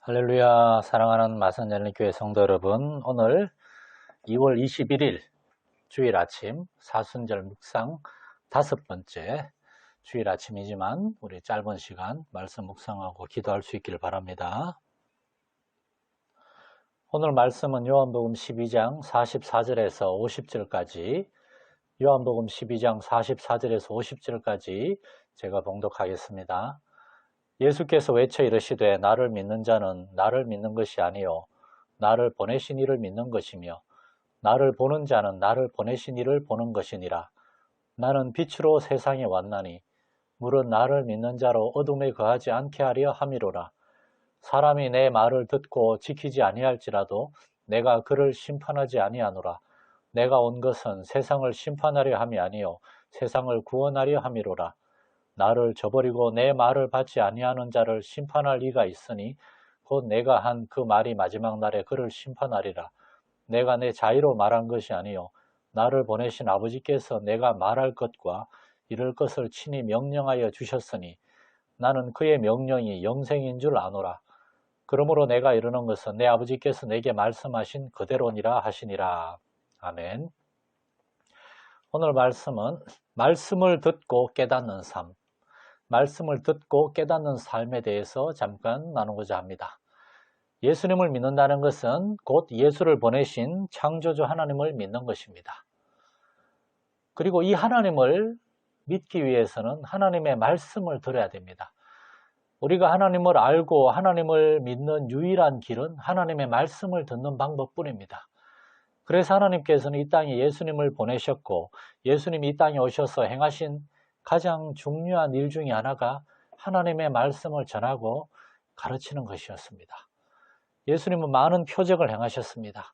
할렐루야. 사랑하는 마산연립교회 성도 여러분, 오늘 2월 21일 주일 아침 사순절 묵상 5번째 주일 아침이지만 우리 짧은 시간 말씀 묵상하고 기도할 수 있기를 바랍니다. 오늘 말씀은 요한복음 12장 44절에서 50절까지, 요한복음 12장 44절에서 50절까지 제가 봉독하겠습니다. 예수께서 외쳐 이르시되 나를 믿는 자는 나를 믿는 것이 아니요 나를 보내신 이를 믿는 것이며 나를 보는 자는 나를 보내신 이를 보는 것이니라. 나는 빛으로 세상에 왔나니 물은 나를 믿는 자로 어둠에 거하지 않게 하려 함이로라. 사람이 내 말을 듣고 지키지 아니할지라도 내가 그를 심판하지 아니하노라. 내가 온 것은 세상을 심판하려 함이 아니요 세상을 구원하려 함이로라. 나를 저버리고 내 말을 받지 아니하는 자를 심판할 이가 있으니 곧 내가 한 그 말이 마지막 날에 그를 심판하리라. 내가 내 자의로 말한 것이 아니요 나를 보내신 아버지께서 내가 말할 것과 이럴 것을 친히 명령하여 주셨으니 나는 그의 명령이 영생인 줄 아노라. 그러므로 내가 이르는 것은 내 아버지께서 내게 말씀하신 그대로니라 하시니라. 아멘. 오늘 말씀은 말씀을 듣고 깨닫는 삶, 말씀을 듣고 깨닫는 삶에 대해서 잠깐 나누고자 합니다. 예수님을 믿는다는 것은 곧 예수를 보내신 창조주 하나님을 믿는 것입니다. 그리고 이 하나님을 믿기 위해서는 하나님의 말씀을 들어야 됩니다. 우리가 하나님을 알고 하나님을 믿는 유일한 길은 하나님의 말씀을 듣는 방법뿐입니다. 그래서 하나님께서는 이 땅에 예수님을 보내셨고 예수님이 이 땅에 오셔서 행하신 가장 중요한 일 중에 하나가 하나님의 말씀을 전하고 가르치는 것이었습니다. 예수님은 많은 표적을 행하셨습니다.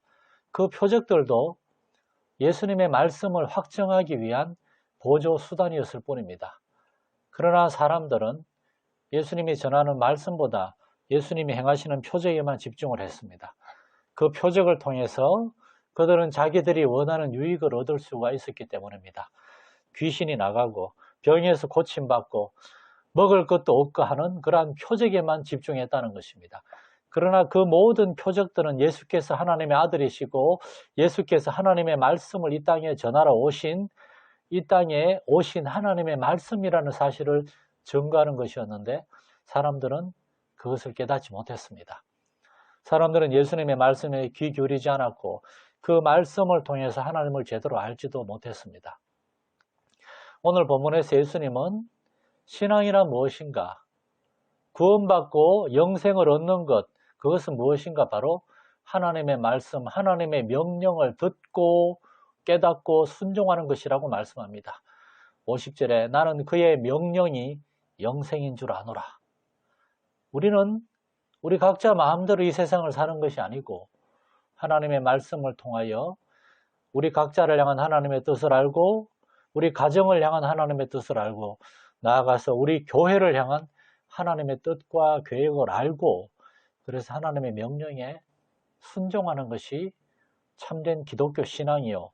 그 표적들도 예수님의 말씀을 확정하기 위한 보조 수단이었을 뿐입니다. 그러나 사람들은 예수님이 전하는 말씀보다 예수님이 행하시는 표적에만 집중을 했습니다. 그 표적을 통해서 그들은 자기들이 원하는 유익을 얻을 수가 있었기 때문입니다. 귀신이 나가고 병에서 고침받고 먹을 것도 없고 하는 그러한 표적에만 집중했다는 것입니다. 그러나 그 모든 표적들은 예수께서 하나님의 아들이시고 예수께서 하나님의 말씀을 이 땅에 전하러 오신, 이 땅에 오신 하나님의 말씀이라는 사실을 증거하는 것이었는데 사람들은 그것을 깨닫지 못했습니다. 사람들은 예수님의 말씀에 귀 기울이지 않았고 그 말씀을 통해서 하나님을 제대로 알지도 못했습니다. 오늘 본문에서 예수님은 신앙이란 무엇인가, 구원받고 영생을 얻는 것, 그것은 무엇인가, 바로 하나님의 말씀, 하나님의 명령을 듣고 깨닫고 순종하는 것이라고 말씀합니다. 50절에 나는 그의 명령이 영생인 줄 아노라. 우리는 우리 각자 마음대로 이 세상을 사는 것이 아니고 하나님의 말씀을 통하여 우리 각자를 향한 하나님의 뜻을 알고 우리 가정을 향한 하나님의 뜻을 알고 나아가서 우리 교회를 향한 하나님의 뜻과 계획을 알고 그래서 하나님의 명령에 순종하는 것이 참된 기독교 신앙이요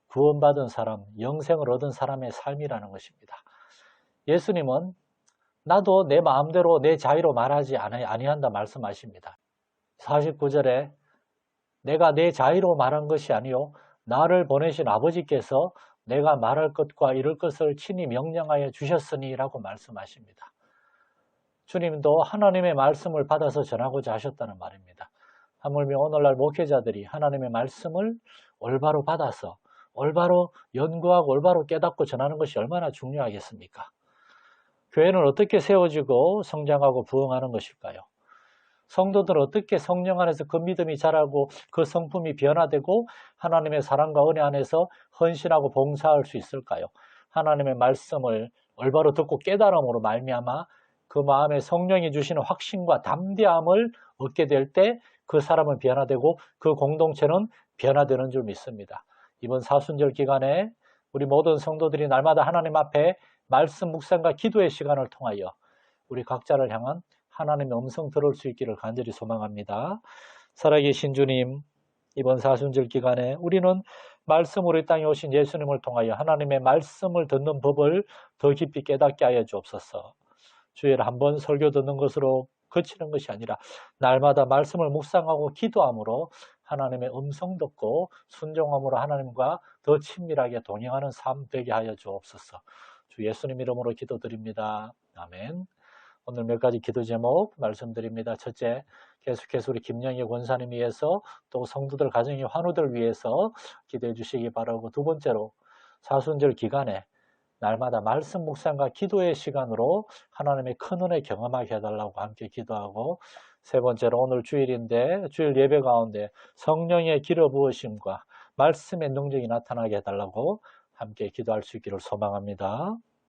구원받은 사람, 영생을 얻은 사람의 삶이라는 것입니다. 예수님은 나도 내 마음대로 내 자유로 말하지 아니한다 말씀하십니다. 49절에 내가 내 자유로 말한 것이 아니요 나를 보내신 아버지께서 내가 말할 것과 이럴 것을 친히 명령하여 주셨으니 라고 말씀하십니다. 주님도 하나님의 말씀을 받아서 전하고자 하셨다는 말입니다. 하물며 오늘날 목회자들이 하나님의 말씀을 올바로 받아서 올바로 연구하고 올바로 깨닫고 전하는 것이 얼마나 중요하겠습니까? 교회는 어떻게 세워지고 성장하고 부흥하는 것일까요? 성도들은 어떻게 성령 안에서 그 믿음이 자라고 그 성품이 변화되고 하나님의 사랑과 은혜 안에서 헌신하고 봉사할 수 있을까요? 하나님의 말씀을 올바로 듣고 깨달음으로 말미암아 그 마음에 성령이 주시는 확신과 담대함을 얻게 될 때 그 사람은 변화되고 그 공동체는 변화되는 줄 믿습니다. 이번 사순절 기간에 우리 모든 성도들이 날마다 하나님 앞에 말씀 묵상과 기도의 시간을 통하여 우리 각자를 향한 하나님의 음성 들을 수 있기를 간절히 소망합니다. 살아계신 주님, 이번 사순절 기간에 우리는 말씀으로 이 땅에 오신 예수님을 통하여 하나님의 말씀을 듣는 법을 더 깊이 깨닫게 하여 주옵소서. 주일 한 번 설교 듣는 것으로 거치는 것이 아니라 날마다 말씀을 묵상하고 기도함으로 하나님의 음성 듣고 순종함으로 하나님과 더 친밀하게 동행하는 삶 되게 하여 주옵소서. 주 예수님 이름으로 기도드립니다. 아멘. 오늘 몇 가지 기도 제목 말씀드립니다. 첫째, 계속해서 우리 김영희 권사님 위해서 또 성도들 가정의 환우들 위해서 기도해 주시기 바라고, 두 번째로 사순절 기간에 날마다 말씀 묵상과 기도의 시간으로 하나님의 큰 은혜 경험하게 해달라고 함께 기도하고, 세 번째로 오늘 주일인데 주일 예배 가운데 성령의 기름 부으심과 말씀의 능력이 나타나게 해달라고 함께 기도할 수 있기를 소망합니다.